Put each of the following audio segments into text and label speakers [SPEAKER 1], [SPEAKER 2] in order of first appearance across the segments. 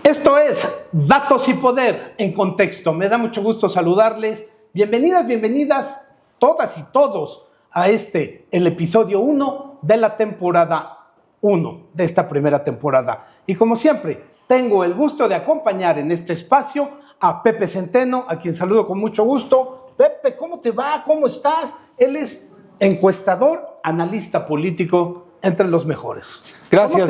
[SPEAKER 1] Esto es Datos y Poder en Contexto. Me da mucho gusto saludarles. Bienvenidas todas y todos a el episodio 1 de la temporada 1 de esta primera temporada. Y como siempre, tengo el gusto de acompañar en este espacio a Pepe Centeno, a quien saludo con mucho gusto. Pepe, ¿cómo te va? ¿Cómo estás? Él es encuestador, analista político, entre los mejores.
[SPEAKER 2] Gracias,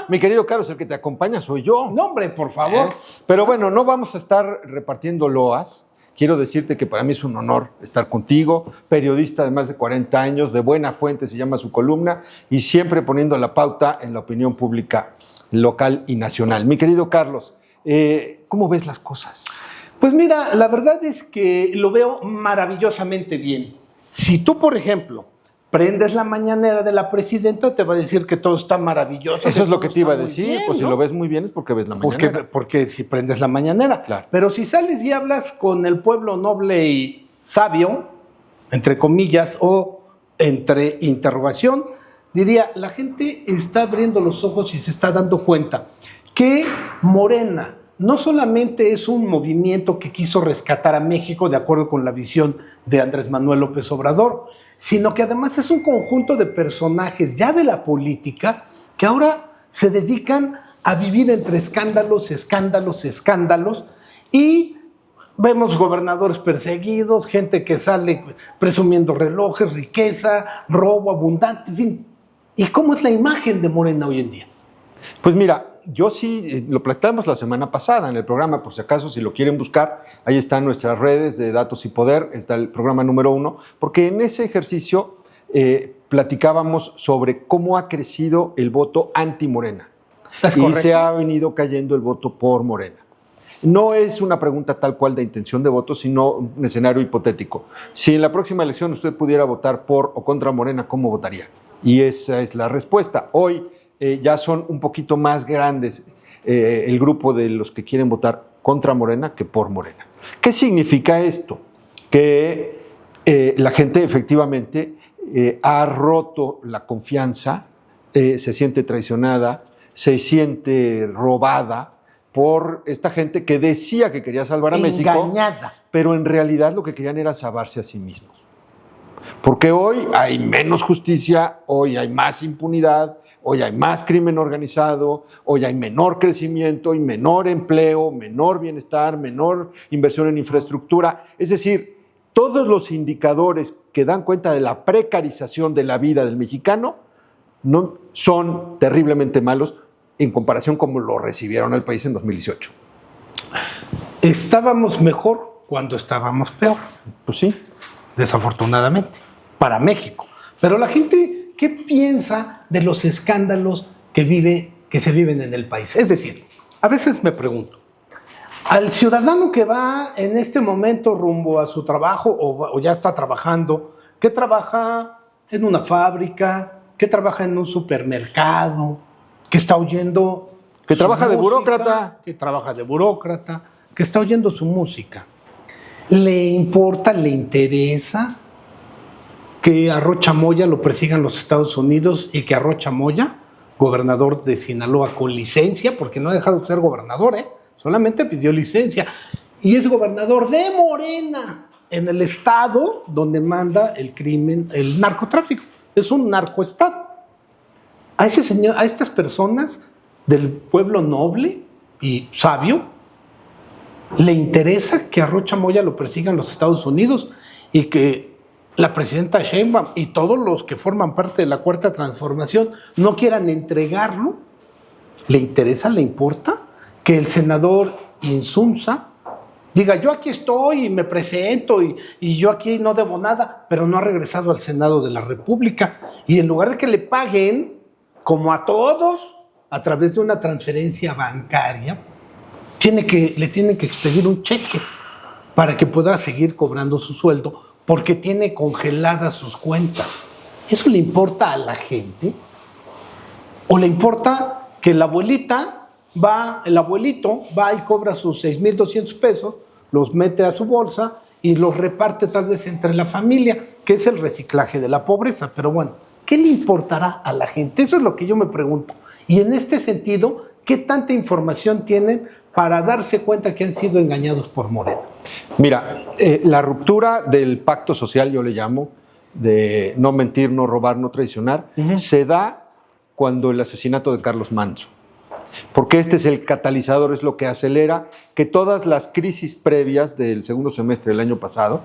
[SPEAKER 2] mi querido Carlos, el que te acompaña soy yo.
[SPEAKER 1] No, hombre, por favor.
[SPEAKER 2] Pero bueno, no vamos a estar repartiendo loas. Quiero decirte que para mí es un honor estar contigo, periodista de más de 40 años, de buena fuente se llama su columna, y siempre poniendo la pauta en la opinión pública local y nacional. Mi querido Carlos, ¿cómo ves las cosas?
[SPEAKER 1] Pues mira, la verdad es que lo veo maravillosamente bien. Si tú, por ejemplo, prendes la mañanera de la presidenta, te va a decir que todo está maravilloso.
[SPEAKER 2] Eso es lo que te iba a decir,
[SPEAKER 1] bien,
[SPEAKER 2] pues
[SPEAKER 1] ¿no?
[SPEAKER 2] Si lo ves muy bien es porque ves la mañanera.
[SPEAKER 1] Porque si prendes la mañanera.
[SPEAKER 2] Claro.
[SPEAKER 1] Pero si sales y hablas con el pueblo noble y sabio, entre comillas, o entre interrogación, diría, la gente está abriendo los ojos y se está dando cuenta que Morena no solamente es un movimiento que quiso rescatar a México de acuerdo con la visión de Andrés Manuel López Obrador, sino que además es un conjunto de personajes ya de la política que ahora se dedican a vivir entre escándalos y vemos gobernadores perseguidos, gente que sale presumiendo relojes, riqueza, robo abundante, en fin. ¿Y cómo es la imagen de Morena hoy en día?
[SPEAKER 2] Pues mira, yo sí, lo platicamos la semana pasada en el programa, por si acaso, si lo quieren buscar, ahí están nuestras redes de Datos y Poder, está el programa número 1, porque en ese ejercicio platicábamos sobre cómo ha crecido el voto anti-Morena. Y se ha venido cayendo el voto por Morena. No es una pregunta tal cual de intención de voto, sino un escenario hipotético. Si en la próxima elección usted pudiera votar por o contra Morena, ¿cómo votaría? Y esa es la respuesta. Hoy ya son un poquito más grandes el grupo de los que quieren votar contra Morena que por Morena. ¿Qué significa esto? Que la gente efectivamente ha roto la confianza, se siente traicionada, se siente robada por esta gente que decía que quería salvar a México,
[SPEAKER 1] engañada,
[SPEAKER 2] pero en realidad lo que querían era salvarse a sí mismos. Porque hoy hay menos justicia, hoy hay más impunidad, hoy hay más crimen organizado, hoy hay menor crecimiento y menor empleo, menor bienestar, menor inversión en infraestructura. Es decir, todos los indicadores que dan cuenta de la precarización de la vida del mexicano no son terriblemente malos en comparación como lo recibieron el país en 2018.
[SPEAKER 1] Estábamos mejor cuando estábamos peor.
[SPEAKER 2] Pues sí.
[SPEAKER 1] Desafortunadamente, para México. Pero la gente, ¿qué piensa de los escándalos que se viven en el país? Es decir, a veces me pregunto, al ciudadano que va en este momento rumbo a su trabajo o ya está trabajando, que trabaja en una fábrica, que trabaja en un supermercado, que está oyendo...
[SPEAKER 2] Que trabaja de burócrata.
[SPEAKER 1] Que trabaja de burócrata, que está oyendo su música. ¿Le importa, le interesa que a Rocha Moya lo persigan los Estados Unidos y que a Rocha Moya, gobernador de Sinaloa con licencia, porque no ha dejado de ser gobernador, solamente pidió licencia, y es gobernador de Morena, en el estado donde manda el crimen, el narcotráfico? Es un narcoestado. A ese señor, a estas personas del pueblo noble y sabio, le interesa que a Rocha Moya lo persigan los Estados Unidos y que la presidenta Sheinbaum y todos los que forman parte de la Cuarta Transformación no quieran entregarlo. ¿Le interesa, le importa que el senador Insunza diga, yo aquí estoy y me presento y yo aquí no debo nada, pero no ha regresado al Senado de la República? Y en lugar de que le paguen, como a todos, a través de una transferencia bancaria, le tienen que expedir un cheque para que pueda seguir cobrando su sueldo porque tiene congeladas sus cuentas. ¿Eso le importa a la gente? ¿O le importa que el abuelito va y cobra sus 6,200 pesos, los mete a su bolsa y los reparte tal vez entre la familia, que es el reciclaje de la pobreza? Pero bueno, ¿qué le importará a la gente? Eso es lo que yo me pregunto. Y en este sentido, ¿qué tanta información tienen para darse cuenta que han sido engañados por Morena?
[SPEAKER 2] Mira, la ruptura del pacto social, yo le llamo, de no mentir, no robar, no traicionar, se da cuando el asesinato de Carlos Manzo. Porque este es el catalizador, es lo que acelera que todas las crisis previas del segundo semestre del año pasado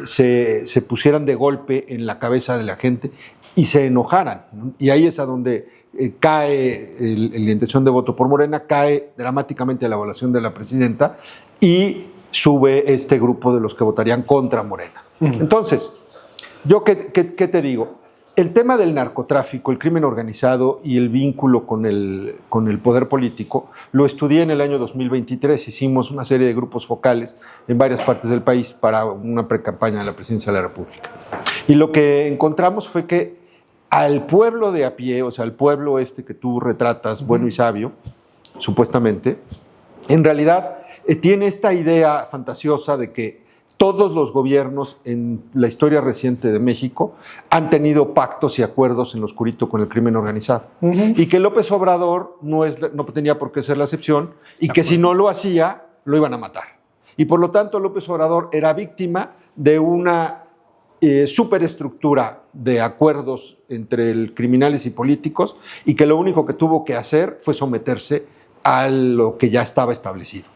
[SPEAKER 2] se pusieran de golpe en la cabeza de la gente y se enojaran, ¿no? Y ahí es a donde cae la intención de voto por Morena, cae dramáticamente la evaluación de la presidenta y sube este grupo de los que votarían contra Morena. Entonces, ¿yo qué te digo? El tema del narcotráfico, el crimen organizado y el vínculo con el poder político, lo estudié en el año 2023. Hicimos una serie de grupos focales en varias partes del país para una precampaña de la presidencia de la República. Y lo que encontramos fue que al pueblo de a pie, o sea, al pueblo este que tú retratas, bueno y sabio, supuestamente, en realidad tiene esta idea fantasiosa de que todos los gobiernos en la historia reciente de México han tenido pactos y acuerdos en lo oscurito con el crimen organizado. Y que López Obrador no tenía por qué ser la excepción y que si no lo hacía, lo iban a matar. Y por lo tanto, López Obrador era víctima de una superestructura de acuerdos entre criminales y políticos y que lo único que tuvo que hacer fue someterse a lo que ya estaba establecido.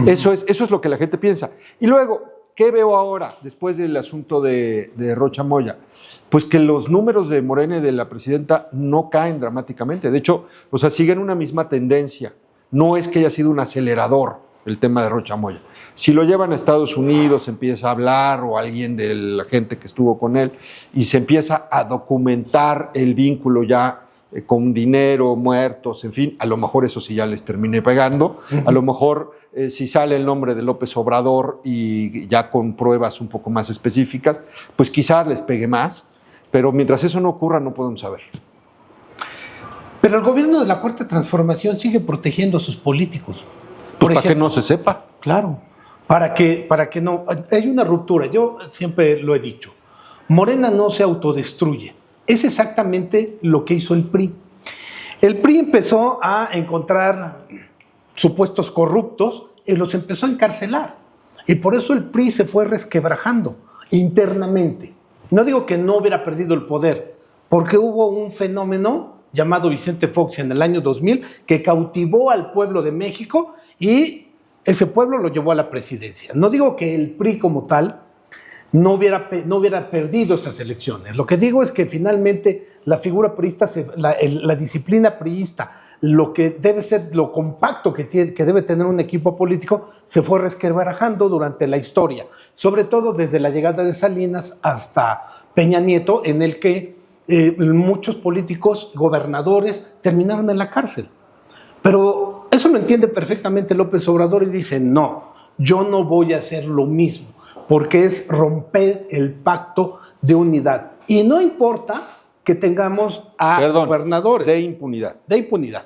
[SPEAKER 2] Eso es lo que la gente piensa. Y luego, ¿qué veo ahora, después del asunto de Rocha Moya? Pues que los números de Morena y de la presidenta no caen dramáticamente. De hecho, o sea, siguen una misma tendencia. No es que haya sido un acelerador el tema de Rocha Moya. Si lo llevan a Estados Unidos, se empieza a hablar, o alguien de la gente que estuvo con él, y se empieza a documentar el vínculo ya con dinero, muertos, en fin, a lo mejor eso sí ya les terminé pegando, a lo mejor si sale el nombre de López Obrador y ya con pruebas un poco más específicas, pues quizás les pegue más, pero mientras eso no ocurra no podemos saber.
[SPEAKER 1] Pero el gobierno de la Cuarta Transformación sigue protegiendo a sus políticos.
[SPEAKER 2] Pues para que no se sepa.
[SPEAKER 1] Claro, para que no, hay una ruptura, yo siempre lo he dicho, Morena no se autodestruye. Es exactamente lo que hizo el PRI. El PRI empezó a encontrar supuestos corruptos y los empezó a encarcelar. Y por eso el PRI se fue resquebrajando internamente. No digo que no hubiera perdido el poder, porque hubo un fenómeno llamado Vicente Fox en el año 2000 que cautivó al pueblo de México y ese pueblo lo llevó a la presidencia. No digo que el PRI como tal no hubiera perdido esas elecciones. Lo que digo es que finalmente la figura priista, la disciplina priista, lo que debe ser, lo compacto que debe tener un equipo político, se fue resquebrajando durante la historia, sobre todo desde la llegada de Salinas hasta Peña Nieto, en el que muchos políticos, gobernadores, terminaron en la cárcel. Pero eso lo entiende perfectamente López Obrador y dice, no, yo no voy a hacer lo mismo, porque es romper el pacto de unidad. Y no importa que tengamos a gobernadores.
[SPEAKER 2] De impunidad.
[SPEAKER 1] De impunidad.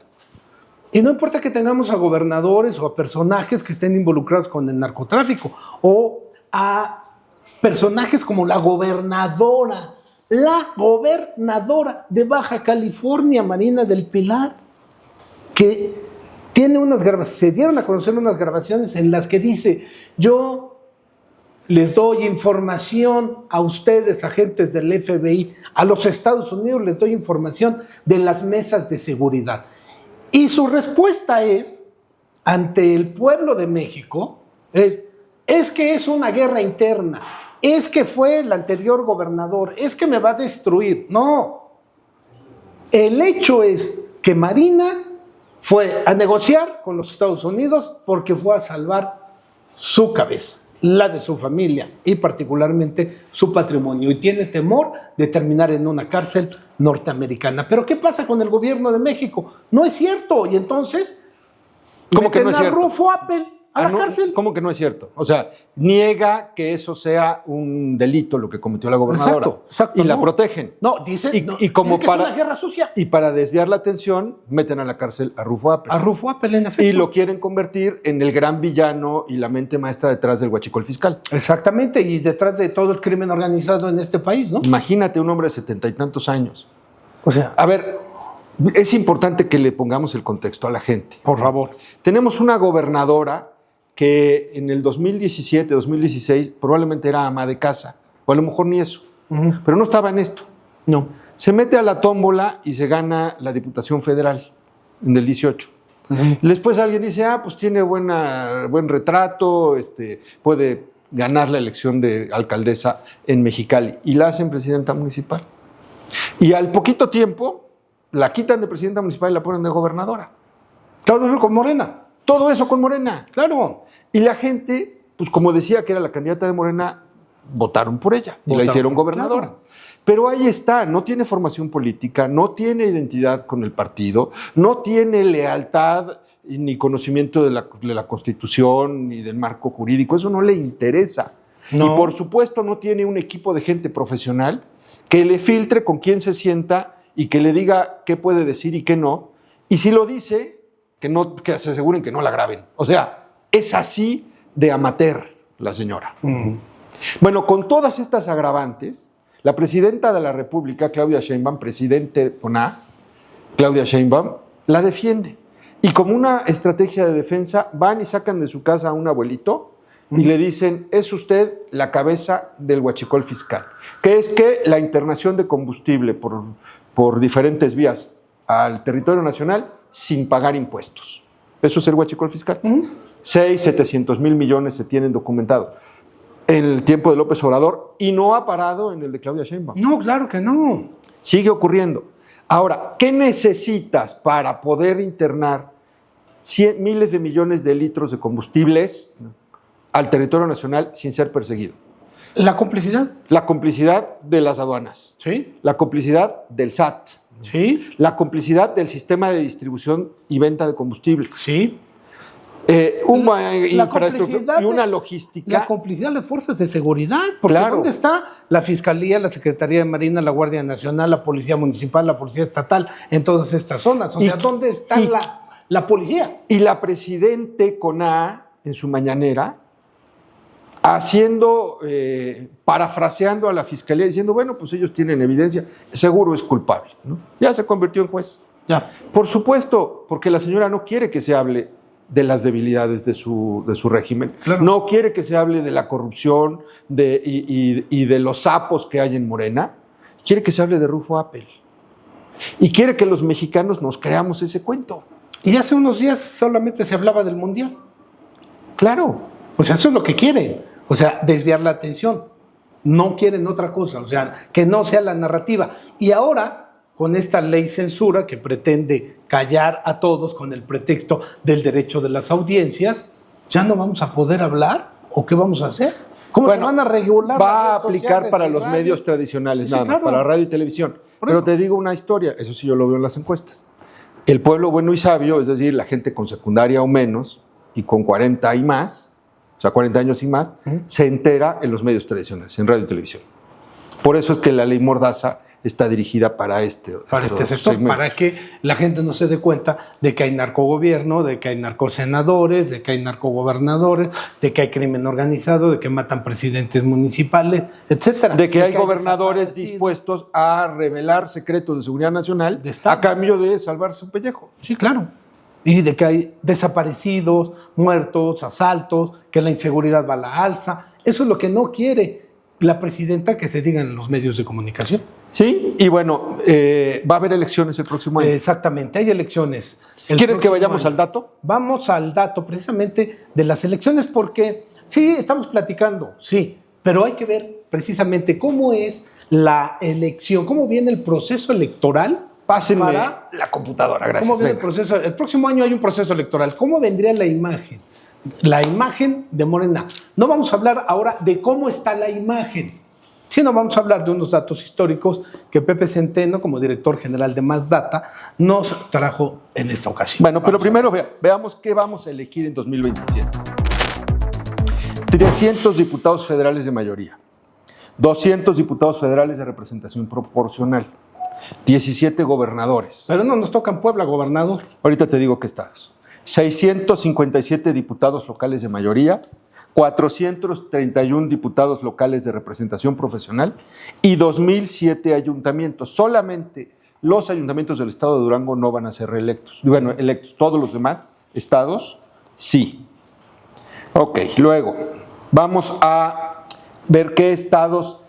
[SPEAKER 1] Y no importa que tengamos a gobernadores o a personajes que estén involucrados con el narcotráfico o a personajes como la gobernadora de Baja California, Marina del Pilar, que tiene se dieron a conocer unas grabaciones en las que dice, yo les doy información a ustedes, agentes del FBI, a los Estados Unidos les doy información de las mesas de seguridad. Y su respuesta es, ante el pueblo de México, es que es una guerra interna, es que fue el anterior gobernador, es que me va a destruir. No, el hecho es que Marina fue a negociar con los Estados Unidos porque fue a salvar su cabeza, la de su familia y particularmente su patrimonio, y tiene temor de terminar en una cárcel norteamericana. Pero ¿qué pasa con el gobierno de México? No es cierto, y entonces
[SPEAKER 2] ¿cómo que no es cierto?
[SPEAKER 1] Rufo Appel a la cárcel.
[SPEAKER 2] ¿Cómo que no es cierto? O sea, niega que eso sea un delito lo que cometió la gobernadora.
[SPEAKER 1] Exacto,
[SPEAKER 2] y la protegen.
[SPEAKER 1] No, dice que
[SPEAKER 2] es
[SPEAKER 1] una guerra sucia.
[SPEAKER 2] Y para desviar la atención, meten a la cárcel a Rufo Appel.
[SPEAKER 1] A Rufo Appel, en efecto.
[SPEAKER 2] Y lo quieren convertir en el gran villano y la mente maestra detrás del huachicol fiscal.
[SPEAKER 1] Exactamente, y detrás de todo el crimen organizado en este país, ¿no?
[SPEAKER 2] Imagínate un hombre de 70 y tantos años.
[SPEAKER 1] O sea,
[SPEAKER 2] a ver, es importante que le pongamos el contexto a la gente.
[SPEAKER 1] Por favor.
[SPEAKER 2] Tenemos una gobernadora que en el 2017, 2016 probablemente era ama de casa, o a lo mejor ni eso, pero no estaba en esto.
[SPEAKER 1] No.
[SPEAKER 2] Se mete a la tómbola y se gana la Diputación Federal en el 18. Después alguien dice, pues tiene buen retrato, puede ganar la elección de alcaldesa en Mexicali, y la hacen presidenta municipal. Y al poquito tiempo la quitan de presidenta municipal y la ponen de gobernadora.
[SPEAKER 1] Todo eso con Morena.
[SPEAKER 2] Todo eso con Morena.
[SPEAKER 1] Claro.
[SPEAKER 2] Y la gente, pues como decía que era la candidata de Morena, votaron por ella y la hicieron gobernadora. Claro. Pero ahí está, no tiene formación política, no tiene identidad con el partido, no tiene lealtad ni conocimiento de la Constitución ni del marco jurídico, eso no le interesa. No. Y por supuesto no tiene un equipo de gente profesional que le filtre con quién se sienta y que le diga qué puede decir y qué no. Y si lo dice, que se aseguren que no la graben. O sea, es así de amateur la señora. Bueno, con todas estas agravantes, la presidenta de la República, Claudia Sheinbaum, presidente con A, Claudia Sheinbaum, la defiende. Y como una estrategia de defensa, van y sacan de su casa a un abuelito y le dicen, es usted la cabeza del huachicol fiscal, que es que la internación de combustible por diferentes vías al territorio nacional sin pagar impuestos. Eso es el huachicol fiscal. 700 mil millones se tienen documentados en el tiempo de López Obrador y no ha parado en el de Claudia Sheinbaum.
[SPEAKER 1] No, claro que no.
[SPEAKER 2] Sigue ocurriendo. Ahora, ¿qué necesitas para poder internar miles de millones de litros de combustibles al territorio nacional sin ser perseguido?
[SPEAKER 1] La complicidad.
[SPEAKER 2] La complicidad de las aduanas.
[SPEAKER 1] Sí.
[SPEAKER 2] La complicidad del SAT.
[SPEAKER 1] Sí.
[SPEAKER 2] La complicidad del sistema de distribución y venta de combustible.
[SPEAKER 1] Sí.
[SPEAKER 2] Una infraestructura y una logística.
[SPEAKER 1] La complicidad de las fuerzas de seguridad. Porque
[SPEAKER 2] claro.
[SPEAKER 1] ¿Dónde está la Fiscalía, la Secretaría de Marina, la Guardia Nacional, la Policía Municipal, la Policía Estatal en todas estas zonas? O sea, ¿dónde está la policía?
[SPEAKER 2] Y la presidente con A en su mañanera haciendo, parafraseando a la Fiscalía, diciendo, bueno, pues ellos tienen evidencia, seguro es culpable, ¿no? Ya se convirtió en juez.
[SPEAKER 1] Ya.
[SPEAKER 2] Por supuesto, porque la señora no quiere que se hable de las debilidades de su régimen.
[SPEAKER 1] Claro.
[SPEAKER 2] No quiere que se hable de la corrupción y de los sapos que hay en Morena. Quiere que se hable de Rufo Apple. Y quiere que los mexicanos nos creamos ese cuento.
[SPEAKER 1] Y hace unos días solamente se hablaba del Mundial.
[SPEAKER 2] Claro.
[SPEAKER 1] O sea, eso es lo que quieren. O sea, desviar la atención. No quieren otra cosa. O sea, que no sea la narrativa. Y ahora, con esta ley censura que pretende callar a todos con el pretexto del derecho de las audiencias, ¿ya no vamos a poder hablar? ¿O qué vamos a hacer? ¿Cómo se van a regular?
[SPEAKER 2] Va a aplicar para los medios tradicionales, nada más, para radio y televisión. Pero te digo una historia, eso sí yo lo veo en las encuestas. El pueblo bueno y sabio, es decir, la gente con secundaria o menos, y con 40 y más, o sea, 40 años y más, se entera en los medios tradicionales, en radio y televisión. Por eso es que la ley Mordaza está dirigida para este
[SPEAKER 1] sector, para que la gente no se dé cuenta de que hay narcogobierno, de que hay narcosenadores, de que hay narcogobernadores, de que hay crimen organizado, de que matan presidentes municipales, etcétera.
[SPEAKER 2] De que hay gobernadores dispuestos a revelar secretos de seguridad nacional a cambio de salvarse un pellejo.
[SPEAKER 1] Sí, claro. Y de que hay desaparecidos, muertos, asaltos, que la inseguridad va a la alza. Eso es lo que no quiere la presidenta que se diga en los medios de comunicación.
[SPEAKER 2] Sí, y bueno, va a haber elecciones el próximo año.
[SPEAKER 1] Exactamente, hay elecciones.
[SPEAKER 2] ¿Quieres que vayamos al dato?
[SPEAKER 1] Vamos al dato precisamente de las elecciones porque sí, estamos platicando, sí, pero hay que ver precisamente cómo es la elección, cómo viene el proceso electoral.
[SPEAKER 2] Pásenme la computadora, gracias.
[SPEAKER 1] ¿Cómo viene el proceso? El próximo año hay un proceso electoral. ¿Cómo vendría la imagen? La imagen de Morena. No vamos a hablar ahora de cómo está la imagen, sino vamos a hablar de unos datos históricos que Pepe Centeno, como director general de Más Data, nos trajo en esta ocasión.
[SPEAKER 2] Bueno, pero primero veamos qué vamos a elegir en 2027. 300 diputados federales de mayoría, 200 diputados federales de representación proporcional, 17 gobernadores.
[SPEAKER 1] Pero no nos toca en Puebla, gobernador.
[SPEAKER 2] Ahorita te digo qué estados. 657 diputados locales de mayoría, 431 diputados locales de representación profesional y 2007 ayuntamientos. Solamente los ayuntamientos del estado de Durango no van a ser reelectos. Bueno, electos. Todos los demás estados, sí. Ok, luego vamos a ver qué estados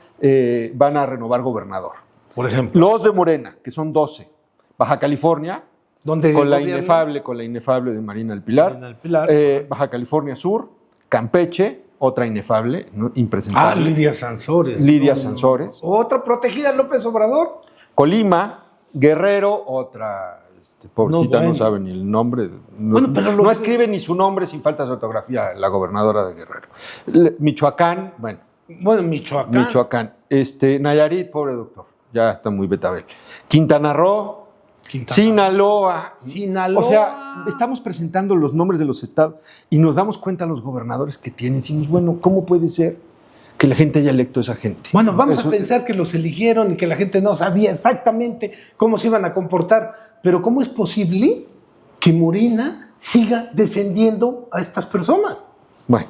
[SPEAKER 2] van a renovar gobernador.
[SPEAKER 1] Por ejemplo.
[SPEAKER 2] Los de Morena, que son 12. Baja California,
[SPEAKER 1] ¿Dónde
[SPEAKER 2] con la
[SPEAKER 1] gobierna?
[SPEAKER 2] inefable de Marina del Pilar.
[SPEAKER 1] Marina del Pilar.
[SPEAKER 2] Baja California Sur, Campeche, otra inefable, ¿no? Impresentable.
[SPEAKER 1] Lidia Sansores.
[SPEAKER 2] Lidia Sansores.
[SPEAKER 1] Otra protegida, López Obrador.
[SPEAKER 2] Colima, Guerrero, otra pobrecita,
[SPEAKER 1] bueno.
[SPEAKER 2] no sabe ni el nombre.
[SPEAKER 1] Bueno, pero
[SPEAKER 2] no escribe ni su nombre sin faltas de ortografía, la gobernadora de Guerrero. Michoacán, bueno.
[SPEAKER 1] Bueno, Michoacán.
[SPEAKER 2] Nayarit, pobre doctor, ya está muy betabel. Quintana Roo, Sinaloa. O sea, estamos presentando los nombres de los estados y nos damos cuenta los gobernadores que tienen. Decimos, bueno, ¿cómo puede ser que la gente haya electo a esa gente?
[SPEAKER 1] Bueno, vamos a pensar que los eligieron y que la gente no sabía exactamente cómo se iban a comportar. Pero ¿cómo es posible que Morena siga defendiendo a estas personas?
[SPEAKER 2] Bueno,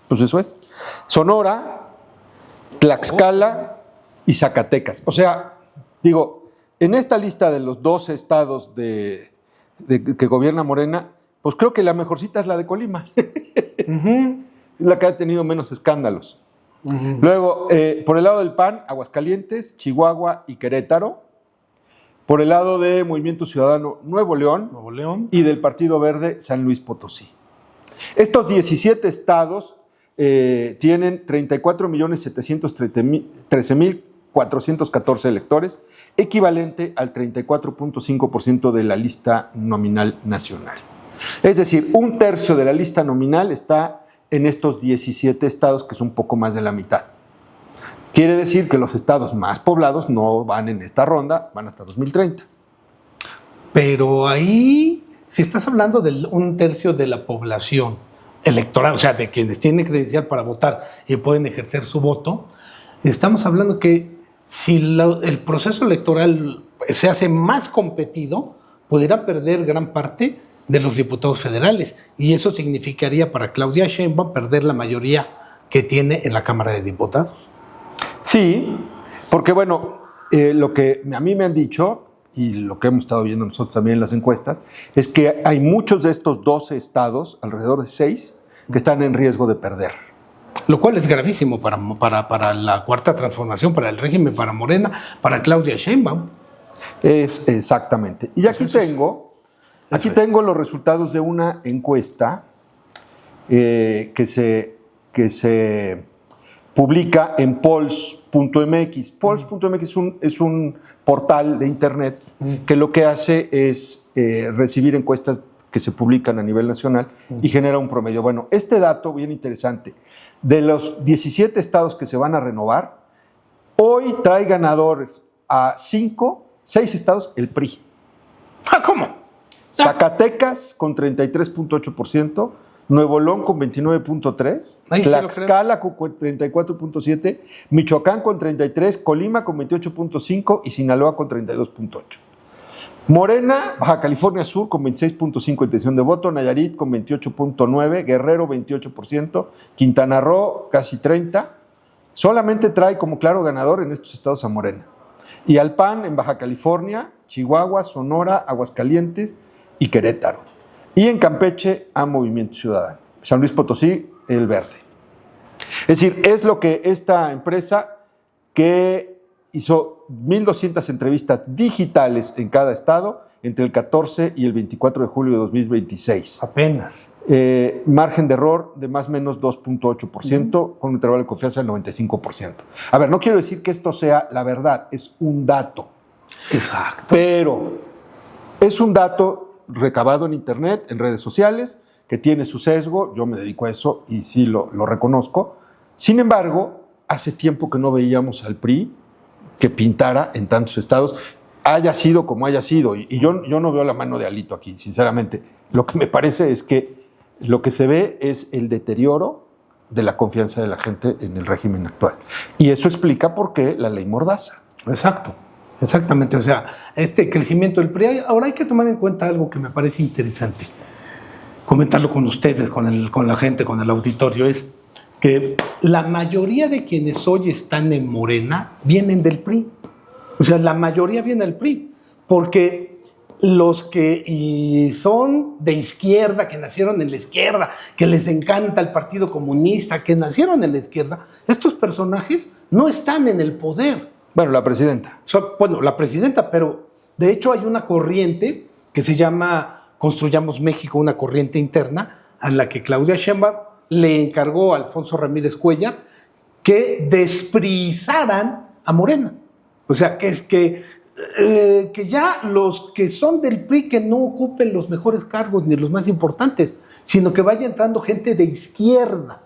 [SPEAKER 2] pues eso es. Sonora, Tlaxcala y Zacatecas. O sea, digo, en esta lista de los 12 estados que gobierna Morena, pues creo que la mejorcita es la de Colima. La que ha tenido menos escándalos. Luego, por el lado del PAN, Aguascalientes, Chihuahua y Querétaro. Por el lado de Movimiento Ciudadano, Nuevo León. Y del Partido Verde, San Luis Potosí. Estos 17 estados tienen 34.713.414 electores, equivalente al 34.5% de la lista nominal nacional. Es decir, un tercio de la lista nominal está en estos 17 estados, que es un poco más de la mitad. Quiere decir que los estados más poblados no van en esta ronda, van hasta 2030.
[SPEAKER 1] Pero ahí, si estás hablando de un tercio de la población electoral, o sea, de quienes tienen credencial para votar y pueden ejercer su voto, estamos hablando que si el proceso electoral se hace más competido, pudiera perder gran parte de los diputados federales. Y eso significaría para Claudia Sheinbaum perder la mayoría que tiene en la Cámara de Diputados.
[SPEAKER 2] Sí, porque bueno, lo que a mí me han dicho, y lo que hemos estado viendo nosotros también en las encuestas, es que hay muchos de estos 12 estados, alrededor de 6, que están en riesgo de perder.
[SPEAKER 1] Lo cual es gravísimo para la Cuarta Transformación, para el régimen, para Morena, para Claudia Sheinbaum.
[SPEAKER 2] Exactamente. Y aquí tengo los resultados de una encuesta que se publica en polls.mx. Polls.mx es un portal de internet que lo que hace es recibir encuestas que se publican a nivel nacional y genera un promedio. Bueno, este dato bien interesante. De los 17 estados que se van a renovar, hoy trae ganadores a 6 estados el PRI.
[SPEAKER 1] ¿Cómo?
[SPEAKER 2] Zacatecas con 33.8%, Nuevo León con 29.3%, Tlaxcala con 34.7%, Michoacán con 33%, Colima con 28.5% y Sinaloa con 32.8%. Morena, Baja California Sur con 26.5% intención de voto, Nayarit con 28.9%, Guerrero 28%, Quintana Roo casi 30%. Solamente trae como claro ganador en estos estados a Morena. Y al PAN en Baja California, Chihuahua, Sonora, Aguascalientes y Querétaro. Y en Campeche a Movimiento Ciudadano. San Luis Potosí, el Verde. Es decir, es lo que esta empresa que hizo 1,200 entrevistas digitales en cada estado entre el 14 y el 24 de julio de 2026.
[SPEAKER 1] Apenas.
[SPEAKER 2] Margen de error de más o menos 2.8%, con un intervalo de confianza del 95%. A ver, no quiero decir que esto sea la verdad, es un dato.
[SPEAKER 1] Exacto.
[SPEAKER 2] Pero es un dato recabado en internet, en redes sociales, que tiene su sesgo, yo me dedico a eso y sí lo reconozco. Sin embargo, hace tiempo que no veíamos al PRI que pintara en tantos estados, haya sido como haya sido. Y yo no veo la mano de Alito aquí, sinceramente. Lo que me parece es que lo que se ve es el deterioro de la confianza de la gente en el régimen actual. Y eso explica por qué la ley Mordaza.
[SPEAKER 1] Exacto, exactamente. O sea, este crecimiento del PRI. Ahora hay que tomar en cuenta algo que me parece interesante, comentarlo con ustedes, con la gente, con el auditorio, es que la mayoría de quienes hoy están en Morena vienen del PRI. O sea, la mayoría viene del PRI. porque los que son de izquierda, que nacieron en la izquierda, que les encanta el Partido Comunista, que nacieron en la izquierda, estos personajes no están en el poder.
[SPEAKER 2] Bueno, la presidenta.
[SPEAKER 1] Bueno, la presidenta, pero de hecho hay una corriente que se llama Construyamos México, una corriente interna, a la que Claudia Sheinbaum le encargó a Alfonso Ramírez Cuellar que desprizaran a Morena. O sea, que ya los que son del PRI que no ocupen los mejores cargos ni los más importantes, sino que vaya entrando gente de izquierda.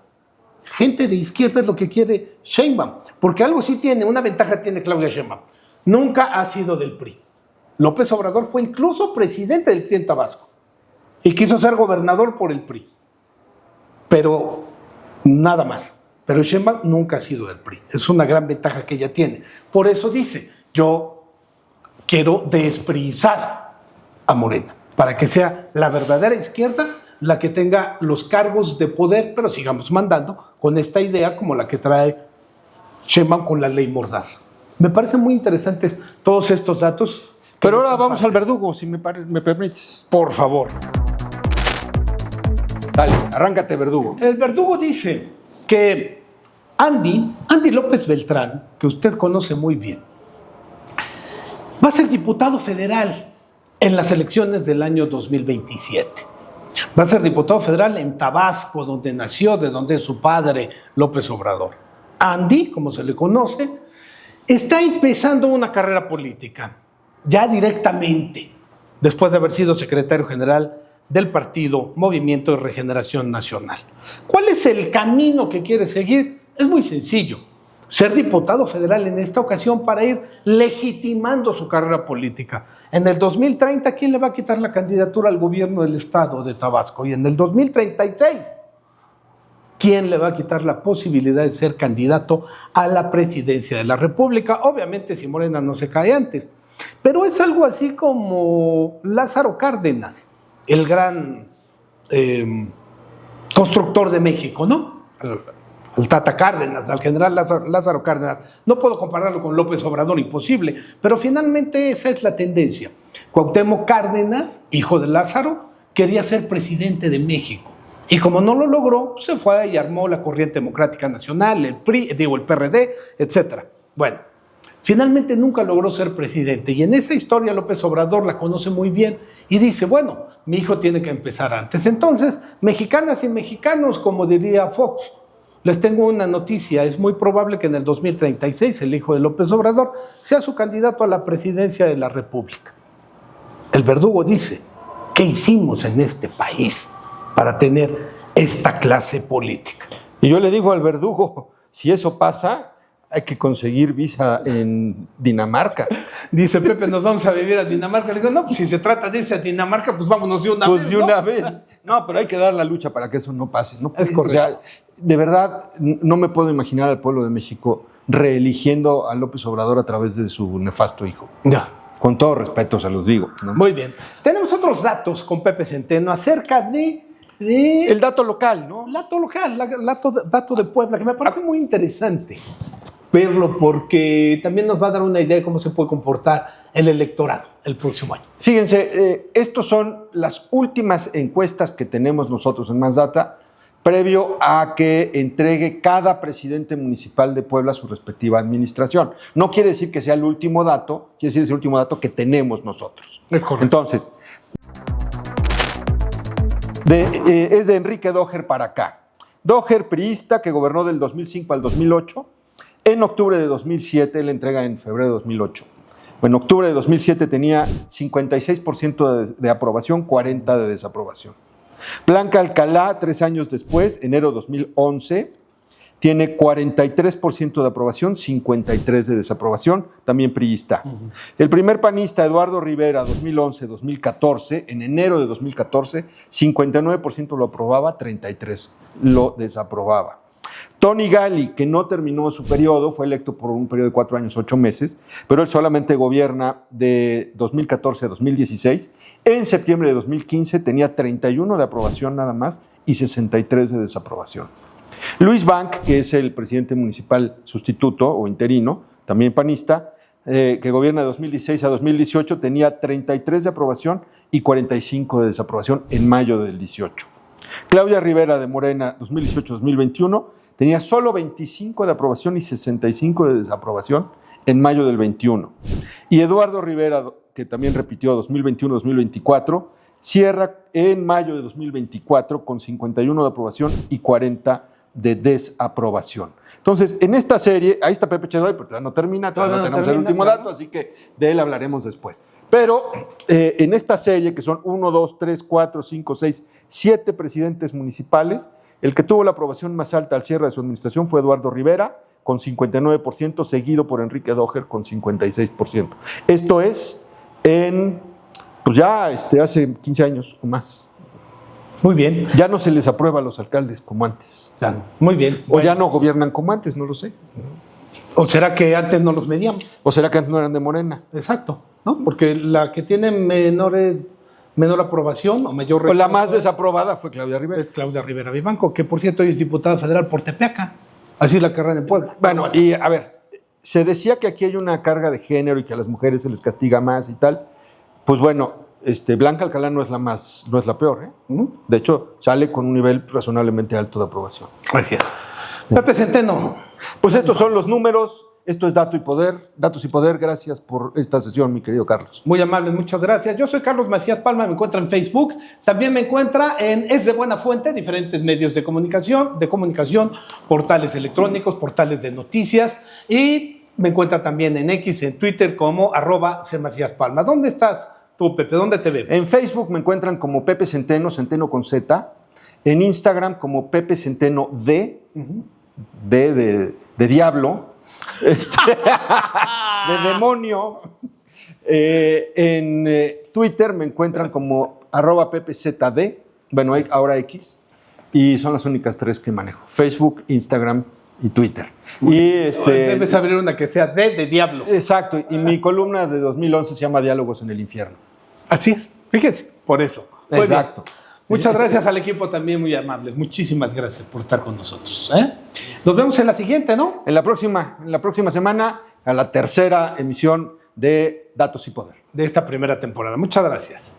[SPEAKER 1] Gente de izquierda es lo que quiere Sheinbaum, porque algo sí tiene, una ventaja tiene Claudia Sheinbaum. Nunca ha sido del PRI. López Obrador fue incluso presidente del PRI en Tabasco y quiso ser gobernador por el PRI. Pero nada más. Pero Sheinbaum nunca ha sido del PRI. Es una gran ventaja que ella tiene. Por eso dice, yo quiero desprizar a Morena, para que sea la verdadera izquierda la que tenga los cargos de poder, pero sigamos mandando con esta idea como la que trae Sheinbaum con la ley Mordaza. Me parecen muy interesantes todos estos datos.
[SPEAKER 2] Pero ahora vamos al verdugo, si me permites.
[SPEAKER 1] Por favor.
[SPEAKER 2] Dale, arráncate, verdugo.
[SPEAKER 1] El verdugo dice que Andy López Beltrán, que usted conoce muy bien, va a ser diputado federal en las elecciones del año 2027. Va a ser diputado federal en Tabasco, donde nació, de donde es su padre, López Obrador. Andy, como se le conoce, está empezando una carrera política, ya directamente, después de haber sido secretario general del partido Movimiento de Regeneración Nacional. ¿Cuál es el camino que quiere seguir? Es muy sencillo. Ser diputado federal en esta ocasión para ir legitimando su carrera política. En el 2030, ¿quién le va a quitar la candidatura al gobierno del estado de Tabasco? Y en el 2036, ¿quién le va a quitar la posibilidad de ser candidato a la presidencia de la República? Obviamente, si Morena no se cae antes. Pero es algo así como Lázaro Cárdenas, el gran constructor de México, ¿no? Al Tata Cárdenas, al general Lázaro Cárdenas. No puedo compararlo con López Obrador, imposible, pero finalmente esa es la tendencia. Cuauhtémoc Cárdenas, hijo de Lázaro, quería ser presidente de México. Y como no lo logró, se fue y armó la Corriente Democrática Nacional, el PRD, etc. Bueno, finalmente nunca logró ser presidente. Y en esa historia López Obrador la conoce muy bien y dice, bueno, mi hijo tiene que empezar antes. Entonces, mexicanas y mexicanos, como diría Fox, les tengo una noticia, es muy probable que en el 2036 el hijo de López Obrador sea su candidato a la presidencia de la República. El verdugo dice, ¿qué hicimos en este país para tener esta clase política?
[SPEAKER 2] Y yo le digo al verdugo, si eso pasa, hay que conseguir visa en Dinamarca.
[SPEAKER 1] Dice Pepe, nos vamos a vivir a Dinamarca. Le digo, no, pues si se trata de irse a Dinamarca, pues vámonos de una vez.
[SPEAKER 2] Pues de una vez. No, pero hay que dar la lucha para que eso no pase. No,
[SPEAKER 1] es correcto.
[SPEAKER 2] O sea, de verdad, no me puedo imaginar al pueblo de México reeligiendo a López Obrador a través de su nefasto hijo.
[SPEAKER 1] Ya.
[SPEAKER 2] Con todo respeto se los digo, ¿no?
[SPEAKER 1] Muy bien. Tenemos otros datos con Pepe Centeno acerca de
[SPEAKER 2] el dato local, ¿no?
[SPEAKER 1] Dato local, dato de Puebla, que me parece muy interesante verlo porque también nos va a dar una idea de cómo se puede comportar el electorado el próximo año.
[SPEAKER 2] Fíjense, estos son las últimas encuestas que tenemos nosotros en Más Data, previo a que entregue cada presidente municipal de Puebla su respectiva administración. No quiere decir que sea el último dato, quiere decir que es el último dato que tenemos nosotros.
[SPEAKER 1] Es correcto.
[SPEAKER 2] Entonces, es de Enrique Doher para acá. Doher, priista, que gobernó del 2005 al 2008. En octubre de 2007, la entrega en febrero de 2008. En octubre de 2007 tenía 56% de aprobación, 40% de desaprobación. Blanca Alcalá, 3 años después, enero de 2011, tiene 43% de aprobación, 53% de desaprobación, también priista. El primer panista, Eduardo Rivera, 2011-2014, en enero de 2014, 59% lo aprobaba, 33% lo desaprobaba. Tony Gali, que no terminó su periodo, fue electo por un periodo de 4 años, 8 meses, pero él solamente gobierna de 2014 a 2016. En septiembre de 2015 tenía 31 de aprobación nada más y 63 de desaprobación. Luis Bank, que es el presidente municipal sustituto o interino, también panista, que gobierna de 2016 a 2018, tenía 33 de aprobación y 45 de desaprobación en mayo del 18. Claudia Rivera de Morena, 2018-2021, tenía solo 25 de aprobación y 65 de desaprobación en mayo del 21. Y Eduardo Rivera, que también repitió 2021-2024, cierra en mayo de 2024 con 51 de aprobación y 40 de desaprobación. Entonces, en esta serie, ahí está Pepe Chedraui, pero todavía no termina, todavía no tenemos el último dato, así que de él hablaremos después. Pero en esta serie, que son 1, 2, 3, 4, 5, 6, 7 presidentes municipales, el que tuvo la aprobación más alta al cierre de su administración fue Eduardo Rivera, con 59%, seguido por Enrique Doher, con 56%. Esto es pues ya hace 15 años o más.
[SPEAKER 1] Muy bien.
[SPEAKER 2] Ya no se les aprueba a los alcaldes como antes.
[SPEAKER 1] Claro. Muy bien.
[SPEAKER 2] O ya no gobiernan como antes, no lo sé.
[SPEAKER 1] ¿O será que antes no los medíamos?
[SPEAKER 2] ¿O será que antes no eran de Morena?
[SPEAKER 1] Exacto, ¿no? Porque la que tiene menor aprobación o mayor
[SPEAKER 2] Pues la más desaprobada fue Claudia Rivera.
[SPEAKER 1] es Claudia Rivera Vivanco, que por cierto hoy es diputada federal por Tepeaca. Así la carrera en Puebla.
[SPEAKER 2] Bueno, y a ver, se decía que aquí hay una carga de género y que a las mujeres se les castiga más y tal. Pues bueno, Blanca Alcalá no es la peor, ¿eh? De hecho, sale con un nivel razonablemente alto de aprobación.
[SPEAKER 1] Así es. Pepe Centeno.
[SPEAKER 2] Pues estos son los números, esto es Datos y Poder, gracias por esta sesión, mi querido Carlos.
[SPEAKER 1] Muy amable, muchas gracias. Yo soy Carlos Macías Palma, me encuentra en Facebook, también me encuentra en Es de Buena Fuente, diferentes medios de comunicación, portales electrónicos, portales de noticias, y me encuentra también en X, en Twitter, como @CMacíasPalma. ¿Dónde estás tú, Pepe? ¿Dónde te veo?
[SPEAKER 2] En Facebook me encuentran como Pepe Centeno, Centeno con Z, en Instagram como Pepe Centeno D, D de diablo, de demonio. En Twitter me encuentran como @PepeZD, bueno, ahora X, y son las únicas 3 que manejo: Facebook, Instagram y Twitter.
[SPEAKER 1] Debes abrir una que sea D de diablo.
[SPEAKER 2] Exacto, y mi columna de 2011 se llama Diálogos en el Infierno.
[SPEAKER 1] Así es, fíjense, por eso. Muy
[SPEAKER 2] Exacto.
[SPEAKER 1] bien. Muchas gracias al equipo también, muy amables. Muchísimas gracias por estar con nosotros. Nos vemos en la siguiente, ¿no?
[SPEAKER 2] En la próxima semana, a la tercera emisión de Datos y Poder.
[SPEAKER 1] De esta primera temporada. Muchas gracias.